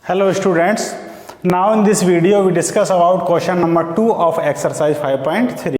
Hello students, now in this video we discuss about question number 2 of exercise 5.3.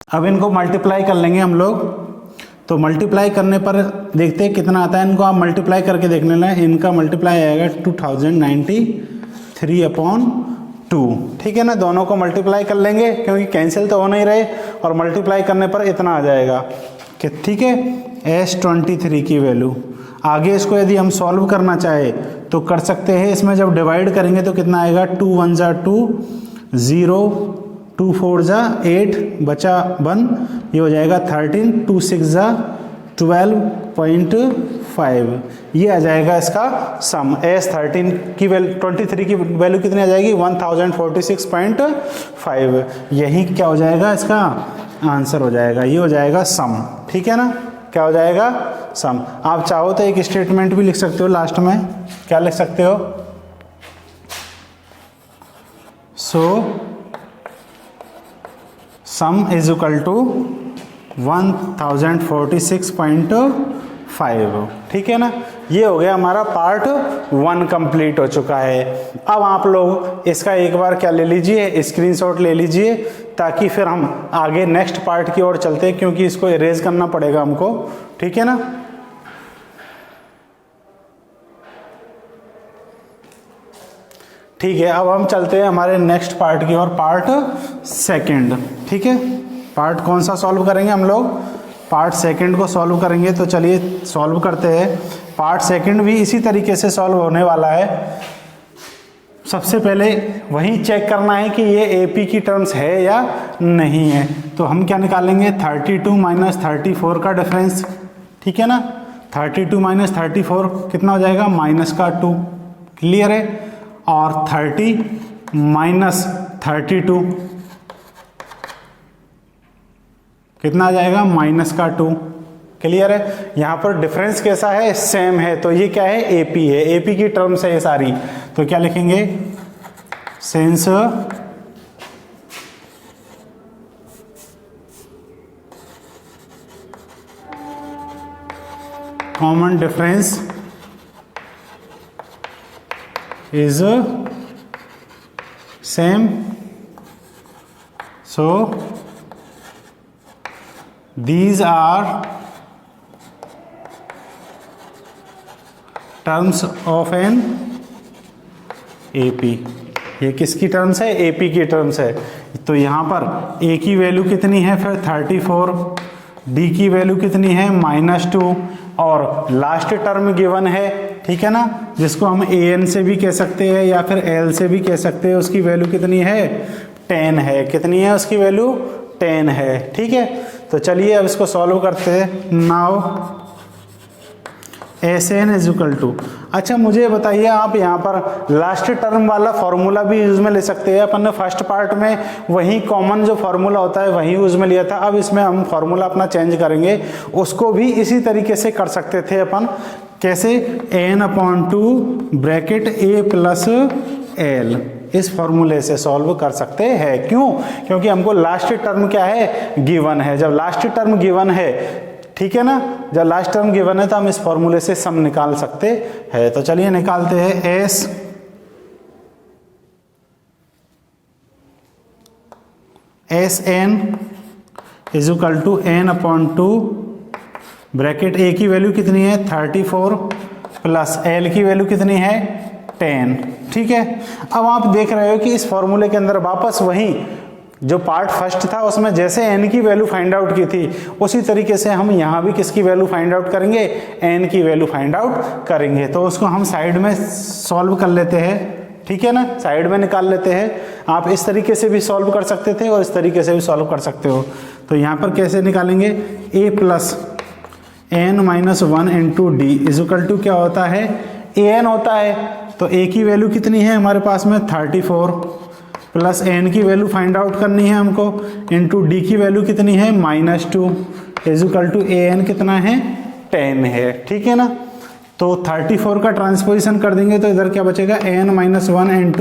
अब इनको multiply कर लेंगे हम लोग। तो मल्टीप्लाई करने पर देखते हैं कितना आता है। इनको आप मल्टीप्लाई करके देख लेना, इनका मल्टीप्लाई आएगा 2093/2। ठीक है ना, दोनों को मल्टीप्लाई कर लेंगे क्योंकि कैंसिल तो हो नहीं रहे, और मल्टीप्लाई करने पर इतना आ जाएगा कि ठीक है S23 की वैल्यू। आगे इसको यदि हम सॉल्व करना चाहे तो कर सकते हैं। इसमें जब डिवाइड करेंगे तो कितना आएगा, 2 1 जा 2, 0 2 4 जा 8 बचा 1, ये हो जाएगा 13, 2 6 जा 12.5। ये आ जाएगा इसका सम। S13 की वैल्यू 23 की वैल्यू कितनी आ जाएगी, 1046.5। यही क्या हो जाएगा, इसका आंसर हो जाएगा। ये हो जाएगा सम। ठीक है ना, क्या हो जाएगा, सम। आप चाहो तो एक स्टेटमेंट भी लिख सकते हो लास्ट में। क्या लिख सकते हो, सो सम इज इक्वल टू 1046.5। ठीक है ना, ये हो गया हमारा पार्ट 1 कंप्लीट हो चुका है। अब आप लोग इसका एक बार क्या ले लीजिए, स्क्रीनशॉट ले लीजिए, ताकि फिर हम आगे नेक्स्ट पार्ट की ओर चलते हैं, क्योंकि इसको इरेज करना पड़ेगा हमको। ठीक है ना, ठीक है। अब हम चलते हैं हमारे नेक्स्ट पार्ट की ओर, पार्ट सेकंड। ठीक है, पार्ट कौन सा सॉल्व करेंगे हम लोग, पार्ट सेकंड को सॉल्व करेंगे। तो चलिए सॉल्व करते हैं। पार्ट सेकंड भी इसी तरीके से सॉल्व होने वाला है। सबसे पहले वही चेक करना है कि ये एपी की टर्म्स है या नहीं है। तो हम क्या निकालेंगे, 32 - 34 का डिफरेंस। ठीक है ना, 32 - 34 कितना हो जाएगा, -2। क्लियर है। और 30 - 32 कितना आ जाएगा, -2। क्लियर है। यहाँ पर डिफरेंस कैसा है, सेम है। तो ये क्या है, एपी है, एपी की टर्म्स है ये सारी। तो क्या लिखेंगे, since common difference is same, so these are terms of an AP। ये किसकी टर्म्स है, AP की टर्म्स है। तो यहाँ पर A की वैल्यू कितनी है, फिर 34, D की वैल्यू कितनी है, -2, और लास्ट टर्म गिवन है। ठीक है ना, जिसको हम an से भी कह सकते हैं या फिर l से भी कह सकते हैं। उसकी वैल्यू कितनी है, 10 है। कितनी है उसकी वैल्यू, 10 है। ठीक है, तो चलिए अब इसको सॉल्व करते हैं। Now Sn is equal to, अच्छा मुझे बताइए आप, यहाँ पर लास्ट टर्म वाला फॉर्मूला भी यूज में ले सकते हैं। अपन ने फर्स्ट पार्ट में वही कॉमन जो फॉर्मूला होता है वही यूज में लिया था। अब इसमें हम फॉर्मूला अपना चेंज करेंगे, उसको भी इसी तरीके से कर सकते थे अपन। कैसे, n/2 ब्रैकेट a + l, इस फॉर्मूले से सॉल्व कर सकते हैं। क्यों, क्योंकि हमको लास्ट टर्म क्या है, गिवन है। जब लास्ट टर्म गिवन है, ठीक है ना, जब लास्ट टर्म गिवन है तो हम इस फॉर्मूले से सम निकाल सकते हैं। तो चलिए निकालते हैं। Sn is equal to n/2 bracket a की वैल्यू कितनी है, 34, प्लस l की वैल्यू कितनी है, 10। ठीक है, अब आप देख रहे हो कि इस फॉर्मूले के अंदर वापस वही जो पार्ट फर्स्ट था उसमें जैसे n की वैल्यू फाइंड आउट की थी, उसी तरीके से हम यहाँ भी किसकी वैल्यू फाइंड आउट करेंगे, n की वैल्यू फाइंड आउट करेंगे। तो उसको हम साइड में सॉल्व कर लेते हैं। ठीक है ना, साइड में निकाल लेते हैं। आप इस तरीके से भी सॉल्व कर सकते थे और इस तरीके से भी सॉल्व कर सकते हो। तो यहाँ पर कैसे निकालेंगे, a + n - 1 × d is equal to क्या होता है, an होता है। तो a की वैल्यू कितनी है हमारे पास में, 34, प्लस n की वैल्यू फाइंड आउट करनी है हमको, इंटू d की वैल्यू कितनी है, -2 इज इक्वल टू an कितना है, 10 है। ठीक है ना, तो 34 का ट्रांसपोजिशन कर देंगे तो इधर क्या बचेगा, n - 1 ×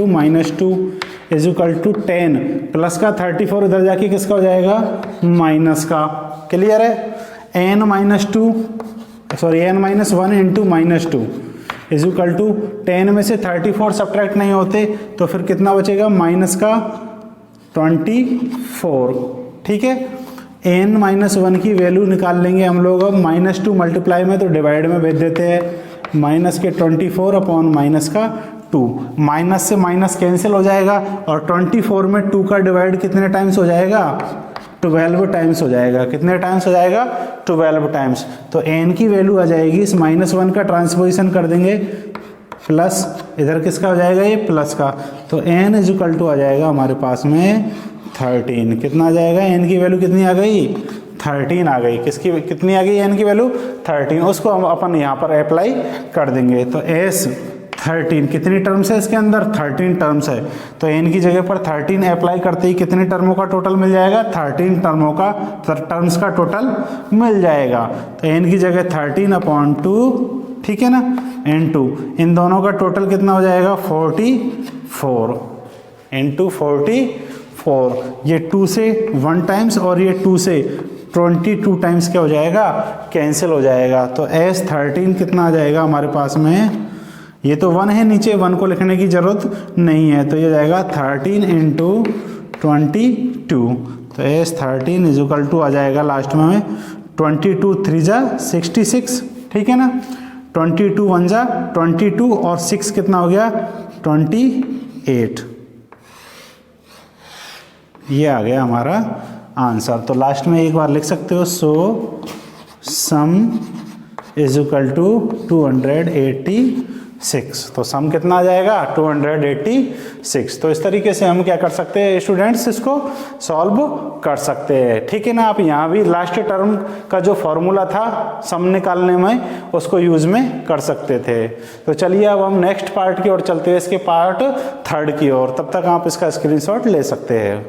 -2 is equal to 10, plus का 34 इधर जाके किसका हो जाएगा, माइनस का। क्लियर है, n - 1 × -2 इज इक्वल टू 10 में से 34 सब्ट्रैक्ट नहीं होते तो फिर कितना बचेगा, माइनस का 24। ठीक है, एन माइनस वन की वैल्यू निकाल लेंगे हम लोग। अब -2 मल्टीप्लाई में तो डिवाइड में भेज देते हैं। माइनस के 24 अपॉन माइनस का 2, माइनस से माइनस कैंसिल हो जाएगा और 24 में 2 का डिवाइड कितने टाइम्स हो जाएगा? 12 टाइम्स हो जाएगा। कितने टाइम्स हो जाएगा? 12 टाइम्स। तो एन की वैल्यू आ जाएगी, इस -1 का ट्रांसपोजिशन कर देंगे प्लस, इधर किसका हो जाएगा? ये प्लस का। तो एन इज इक्वल टू आ जाएगा हमारे पास में 13। कितना आ जाएगा? एन की वैल्यू कितनी आ गई? 13 आ गई। किसकी कितनी आ गई? एन की वैल्यू 13। उसको हम अपन यहाँ पर अप्लाई कर देंगे। तो एस 13 कितनी टर्म्स है इसके अंदर? 13 टर्म्स है। तो एन की जगह पर 13 अप्लाई करते ही कितने टर्मों का टोटल मिल जाएगा? 13 टर्मों का टर्म्स का टोटल मिल जाएगा। तो एन की जगह 13/2, ठीक है ना, इनटू इन दोनों का टोटल कितना हो जाएगा? 44 इंटू 44। ये 2 से 1 टाइम्स और ये 2 से 22 टाइम्स क्या हो जाएगा? कैंसिल हो जाएगा। तो एस 13 कितना आ जाएगा हमारे पास में? ये तो 1 है, नीचे 1 को लिखने की जरूरत नहीं है। तो ये जाएगा 13 इंटू 22। तो एस 13 इज इक्वल टू आ जाएगा लास्ट में 22 3 जा 66, ठीक है ना। 22 1 जा 22 और 6 कितना हो गया? 28। ये आ गया हमारा आंसर। तो लास्ट में एक बार लिख सकते हो, सो सम इज इक्वल टू 286। तो सम कितना आ जाएगा? 286। तो इस तरीके से हम क्या कर सकते हैं स्टूडेंट्स, इसको सॉल्व कर सकते हैं, ठीक है ना। आप यहाँ भी लास्ट टर्म का जो फॉर्मूला था सम निकालने में, उसको यूज में कर सकते थे। तो चलिए अब हम नेक्स्ट पार्ट की ओर चलते हैं, इसके पार्ट 3 की ओर। तब तक आप इसका स्क्रीनशॉट ले सकते हैं।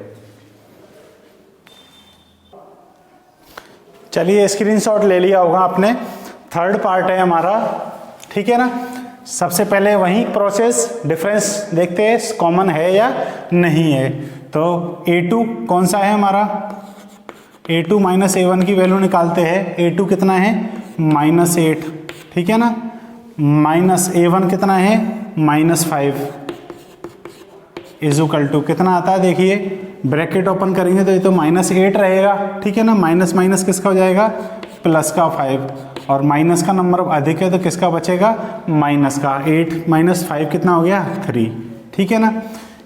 चलिए स्क्रीनशॉट ले लिया होगा आपने। 3rd पार्ट है हमारा, ठीक है ना। सबसे पहले वही प्रोसेस डिफरेंस देखते हैं कॉमन है या नहीं है। तो a2 कौन सा है हमारा? a2 माइनस a1 की वैल्यू निकालते हैं। a2 कितना है? -8, ठीक है ना। माइनस a1 कितना है? -5 इज इक्वल टू कितना आता है? देखिए ब्रैकेट ओपन करेंगे तो ये तो -8 रहेगा, ठीक है ना। माइनस माइनस किसका हो जाएगा? प्लस का 5, और माइनस का नंबर अधिक है तो किसका बचेगा? माइनस का। 8 माइनस 5 कितना हो गया? 3, ठीक है ना।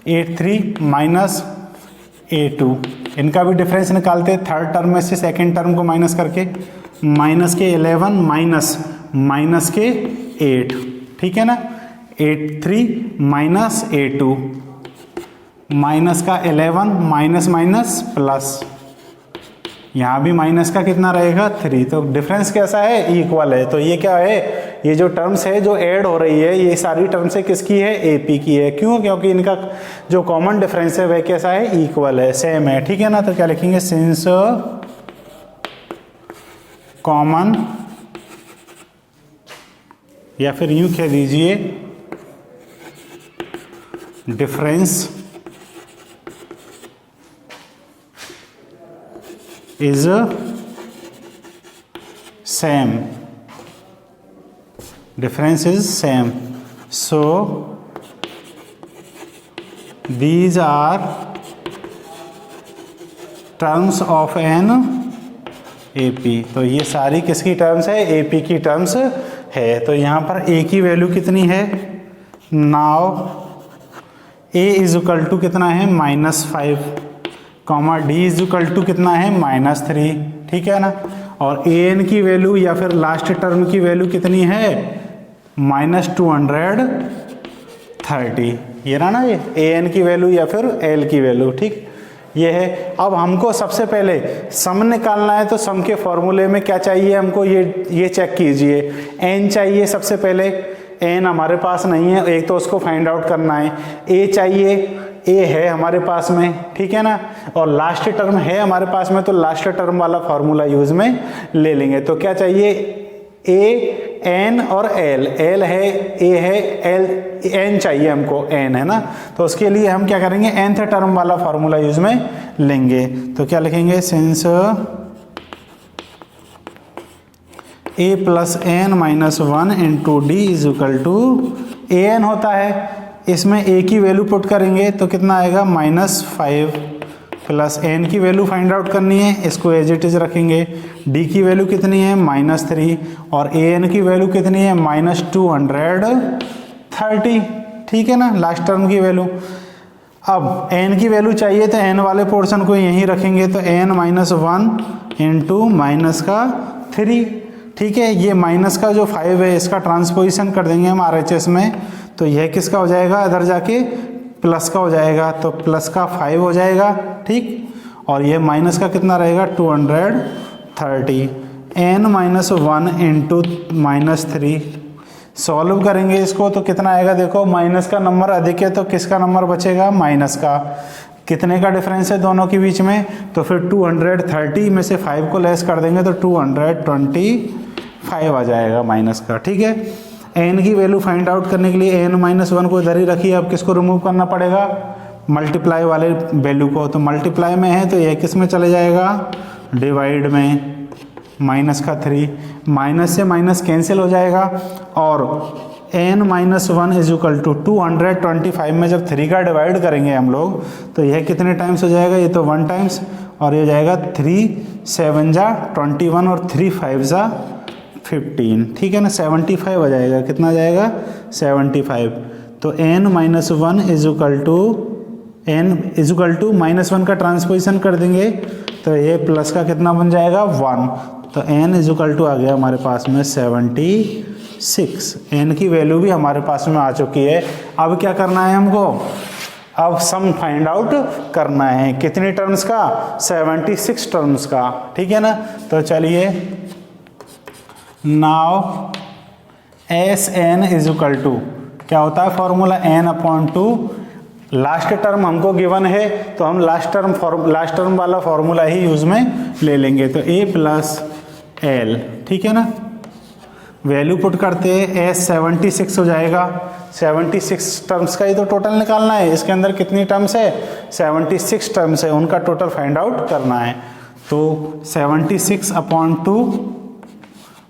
8 3 माइनस a2, इनका भी डिफरेंस निकालते हैं 3rd टर्म में से 2nd टर्म को माइनस करके। माइनस के 11 माइनस के 8, ठीक है ना। 8 3 माइनस a2, माइनस का 11 माइनस माइनस प्लस, यहाँ भी माइनस का कितना रहेगा? 3। तो डिफरेंस कैसा है? इक्वल है। तो ये क्या है? ये जो टर्म्स है जो ऐड हो रही है, ये सारी टर्म्स है किसकी है? AP की है। क्यों? क्योंकि इनका जो कॉमन डिफरेंस है वह कैसा है? इक्वल है, सेम है, ठीक है ना। तो क्या लिखेंगे? सिंस कॉमन, या फिर यूं कह दीजिए difference is same, difference is same, so these are terms of an AP। तो ये सारी किसकी टर्म्स है? AP की टर्म्स है। तो यहाँ पर A की वैल्यू कितनी है? Now A is equal to कितना है? -5, comma D is equal to कितना है? -3, ठीक है ना। और an की वैल्यू या फिर लास्ट टर्म की वैल्यू कितनी है? -230। ये रहा ना, ये an की वैल्यू या फिर l की वैल्यू, ठीक ये है। अब हमको सबसे पहले सम निकालना है। तो सम के फॉर्मूले में क्या चाहिए हमको? ये चेक कीजिए, n चाहिए सबसे पहले। n हमारे पास नहीं है, एक तो उसको फाइंड आउट करना है। a चाहिए, a है हमारे पास में, ठीक है ना। और लास्ट टर्म है हमारे पास में, तो लास्ट टर्म वाला फॉर्मूला यूज में ले लेंगे। तो क्या चाहिए? a, n और l। l है, a है, l n चाहिए हमको, n है ना। तो उसके लिए हम क्या करेंगे? nth टर्म वाला फॉर्मूला यूज में लेंगे। तो क्या लिखेंगे? Since a plus n minus 1 into D is equal to an होता है, इसमें a की वैल्यू पुट करेंगे तो कितना आएगा? -5 प्लस एन की वैल्यू फाइंड आउट करनी है, इसको एज इट इज रखेंगे। डी की वैल्यू कितनी है -3 और ए एन की वैल्यू कितनी है -230, ठीक है ना, लास्ट टर्म की वैल्यू। अब एन की वैल्यू चाहिए तो एन वाले पोर्शन को यहीं रखेंगे, तो एन -1 इंटू -3, ठीक है। ये माइनस का जो 5 है इसका ट्रांसपोजिशन कर देंगे हम RHS में, तो यह किसका हो जाएगा, इधर जाके प्लस का हो जाएगा, तो प्लस का 5 हो जाएगा, ठीक। और ये माइनस का कितना रहेगा 230, n -1 इंटू -3। सॉल्व करेंगे इसको तो कितना आएगा, देखो माइनस का नंबर अधिक है तो किसका नंबर बचेगा, माइनस का। कितने का डिफरेंस है दोनों के बीच में, तो फिर 230 में से 5 को लेस कर देंगे तो 225 आ जाएगा माइनस का, ठीक है। n की वैल्यू फाइंड आउट करने के लिए n -1 को इधर ही रखिए। अब किसको रिमूव करना पड़ेगा, मल्टीप्लाई वाले वैल्यू को, तो मल्टीप्लाई में है तो यह किस में चले जाएगा, डिवाइड में, -3, माइनस से माइनस कैंसिल हो जाएगा। और n -1 इज इक्वल टू 225 में जब 3 का डिवाइड करेंगे हम लोग तो यह कितने टाइम्स हो जाएगा, ये तो 1 टाइम्स, और ये हो जाएगा 3 7 जा 21 और 3 5 जा 15, ठीक है ना, 75 हो जाएगा। कितना आ जाएगा 75। तो n -1 इज इक्वल टू -1 का ट्रांसपोजिशन कर देंगे तो ये प्लस का कितना बन जाएगा 1, तो n इज इक्वल टू आ गया हमारे पास में 76। n की वैल्यू भी हमारे पास में आ चुकी है। अब क्या करना है हमको, अब सम फाइंड आउट करना है, कितने टर्म्स का, 76 टर्म्स का, ठीक है ना। तो चलिए, now Sn is equal to क्या होता है फॉर्मूला, n/2। लास्ट टर्म हमको गिवन है तो हम लास्ट टर्म वाला फॉर्मूला ही यूज में ले लेंगे, तो a + l, ठीक है ना। वैल्यू पुट करते हैं, S 76 हो जाएगा। 76 टर्म्स का ही तो टोटल निकालना है, इसके अंदर कितनी टर्म्स है, 76 टर्म्स है, उनका टोटल फाइंड आउट करना है। तो 76/2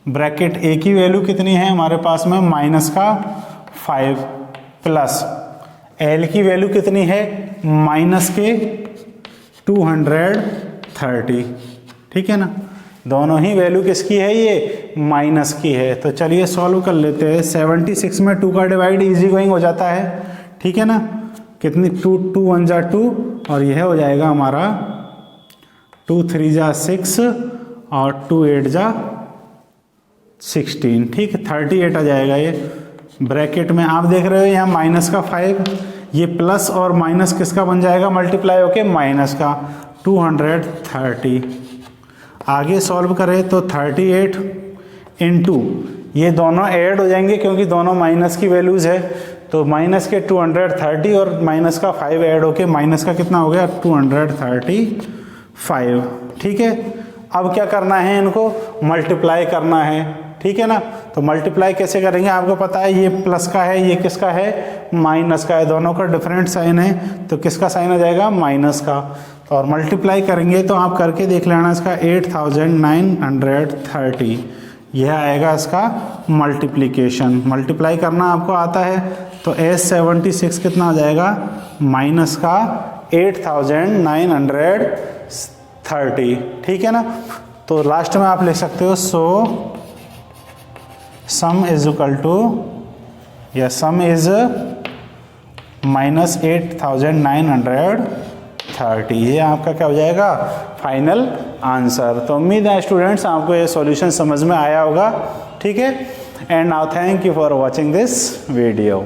ब्रैकेट a की वैल्यू कितनी है हमारे पास में -5 प्लस l की वैल्यू कितनी है -230, ठीक है ना। दोनों ही वैल्यू किसकी है, ये माइनस की है। तो चलिए सॉल्व कर लेते हैं। 76 में 2 का डिवाइड इजी गोइंग हो जाता है, ठीक है ना। कितनी 2 1 जा 2 और यह हो जाएगा हमारा 2 3 जा 6 और 2 8 जा 16, ठीक है, 38 आ जाएगा। ये ब्रैकेट में आप देख रहे हो यहाँ माइनस का 5, ये प्लस और माइनस किसका बन जाएगा, मल्टीप्लाई होके माइनस का 230। आगे सॉल्व करें तो 38 इंटू ये दोनों ऐड हो जाएंगे क्योंकि दोनों माइनस की वैल्यूज़ है, तो माइनस के 230 और माइनस का 5 ऐड होके माइनस का कितना हो गया 235, ठीक है। अब क्या करना है, इनको मल्टीप्लाई करना है, ठीक है ना। तो मल्टीप्लाई कैसे करेंगे, आपको पता है ये प्लस का है, ये किसका है, माइनस का है, दोनों का डिफरेंट साइन है, तो किसका साइन आ जाएगा, माइनस का। तो और मल्टीप्लाई करेंगे तो आप करके देख लेना, इसका 8930 यह आएगा इसका मल्टीप्लिकेशन। मल्टीप्लाई करना आपको आता है तो S76 कितना आ जाएगा, माइनस का 8930, ठीक है ना। तो लास्ट में आप लिख सकते हो सो सम इज इक्वल टू, या सम इज -8930, ये आपका क्या हो जाएगा, फाइनल आंसर। तो उम्मीद है स्टूडेंट्स आपको ये सॉल्यूशन समझ में आया होगा, ठीक है। And now thank you for watching this video.